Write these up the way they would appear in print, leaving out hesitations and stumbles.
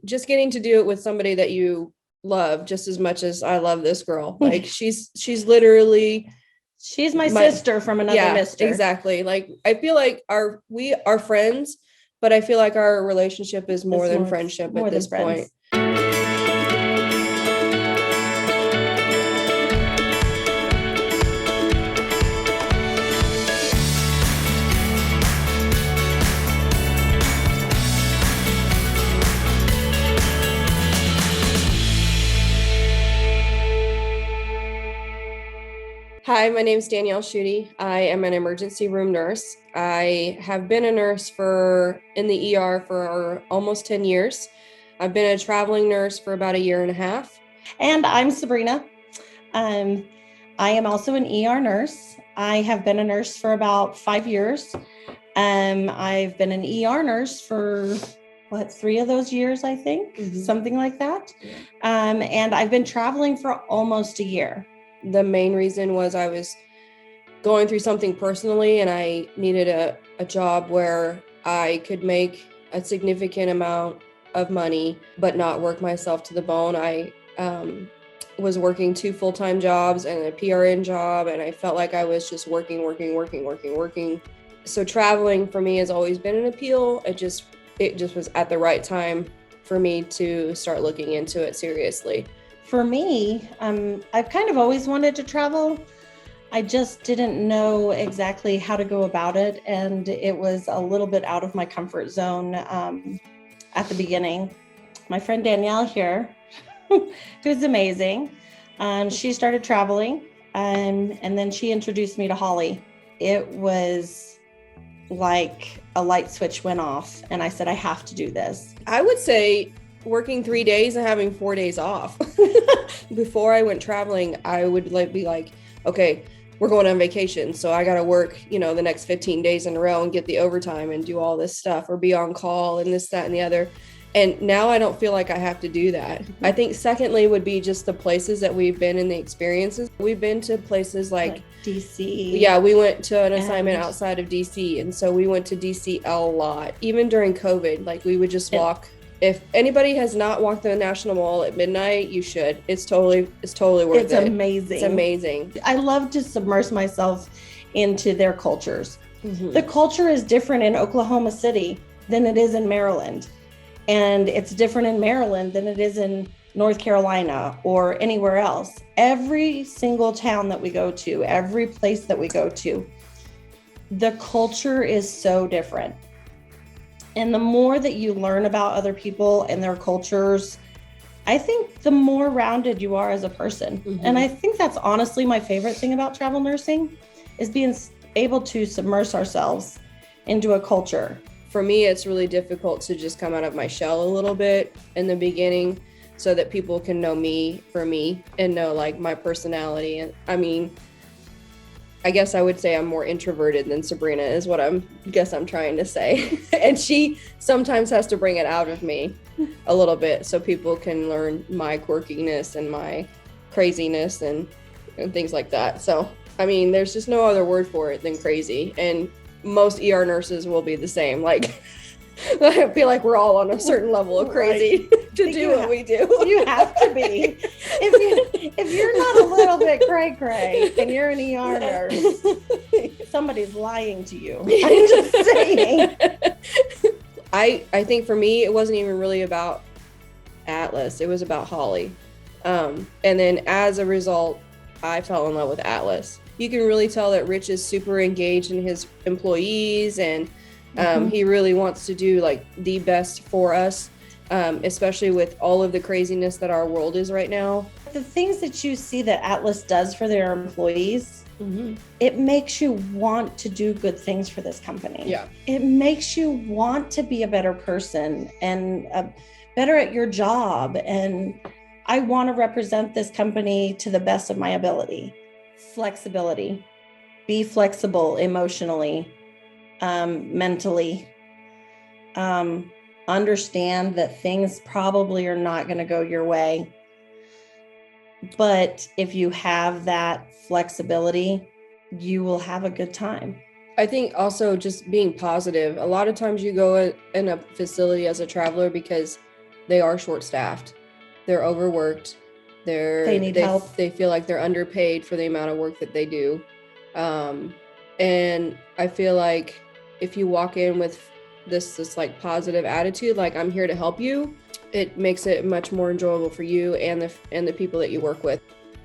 just getting to do it with somebody that you love just as much as I love this girl. Like she's literally she's my sister from another mister. Exactly. Like I feel like we are friends, but I feel like our relationship is more than friendship at this point. Hi, my name is Danielle Schutte. I am an emergency room nurse. I have been a nurse in the ER for almost 10 years. I've been a traveling nurse for about 1.5 years. And I'm Sabrina. I am also an ER nurse. I have been a nurse for about 5 years. I've been an ER nurse for 3 of those years, I think, something like that. Yeah. And I've been traveling for almost 1 year. The main reason was I was going through something personally and I needed a job where I could make a significant amount of money, but not work myself to the bone. I was working 2 full-time jobs and a PRN job, and I felt like I was just working. So traveling for me has always been an appeal. It just was at the right time for me to start looking into it seriously. For me, I've kind of always wanted to travel. I just didn't know exactly how to go about it. And it was a little bit out of my comfort zone at the beginning. My friend Danielle here, who's amazing, she started traveling and then she introduced me to Holly. It was like a light switch went off and I said, I have to do this. I would say working 3 days and having 4 days off. Before I went traveling, I would be like, okay, we're going on vacation. So I got to work, the next 15 days in a row and get the overtime and do all this stuff or be on call and this, that, and the other. And now I don't feel like I have to do that. I think secondly would be just the places that we've been and the experiences. We've been to places like DC. Yeah, we went to an assignment outside of DC. And so we went to DC a lot. Even during COVID, like we would just walk. If anybody has not walked the National Mall at midnight, you should. It's totally worth it. It's amazing. It's amazing. I love to submerge myself into their cultures. Mm-hmm. The culture is different in Oklahoma City than it is in Maryland. And it's different in Maryland than it is in North Carolina or anywhere else. Every single town that we go to, every place that we go to, the culture is so different. And the more that you learn about other people and their cultures, I think the more rounded you are as a person. Mm-hmm. And I think that's honestly my favorite thing about travel nursing is being able to submerge ourselves into a culture. For me, it's really difficult to just come out of my shell a little bit in the beginning so that people can know me for me and know like my personality. And I guess I would say I'm more introverted than Sabrina is what I'm trying to say. And she sometimes has to bring it out of me a little bit so people can learn my quirkiness and my craziness and things like that. So, there's just no other word for it than crazy. And most ER nurses will be the same. Like, I feel like we're all on a certain level of crazy to do what we do. You have to be. If you're not a little bit cray and you're an ER nurse, somebody's lying to you. I'm just saying. I think for me, it wasn't even really about Atlas. It was about Holly. And then as a result, I fell in love with Atlas. You can really tell that Rich is super engaged in his employees and he really wants to do like the best for us, especially with all of the craziness that our world is right now. The things that you see that Atlas does for their employees, it makes you want to do good things for this company. Yeah. It makes you want to be a better person and better at your job. And I want to represent this company to the best of my ability. Flexibility. Be flexible emotionally. Mentally, understand that things probably are not going to go your way. But if you have that flexibility, you will have a good time. I think also just being positive. A lot of times you go in a facility as a traveler because they are short-staffed. They're overworked. They need help. They feel like they're underpaid for the amount of work that they do. And I feel like if you walk in with this like positive attitude, like I'm here to help you, it makes it much more enjoyable for you and the people that you work with.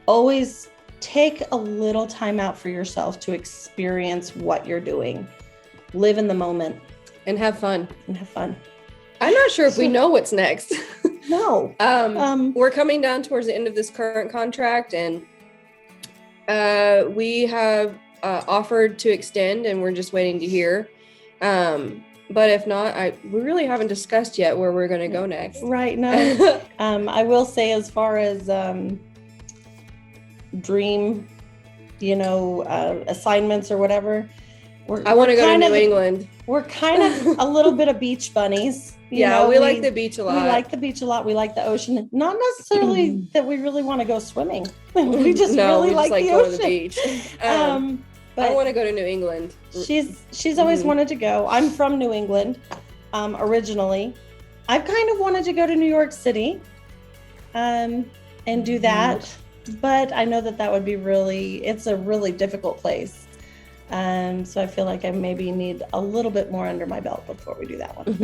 Always take a little time out for yourself to experience what you're doing. Live in the moment. And have fun. I'm not sure if we know what's next. No. We're coming down towards the end of this current contract, and we have offered to extend, and we're just waiting to hear. But if not, we really haven't discussed yet where we're going to go next. Right. No. I will say, as far as dream, assignments or whatever, I want to go to New England. We're kind of a little bit of beach bunnies. We like the beach a lot. We like the beach a lot. We like the ocean. Not necessarily that we really want to go swimming. We just really like the ocean. To the beach. But I want to go to New England. She's always wanted to go. I'm from New England, originally. I've kind of wanted to go to New York City, and do that. But I know that would be it's a really difficult place. So I feel like I maybe need a little bit more under my belt before we do that one.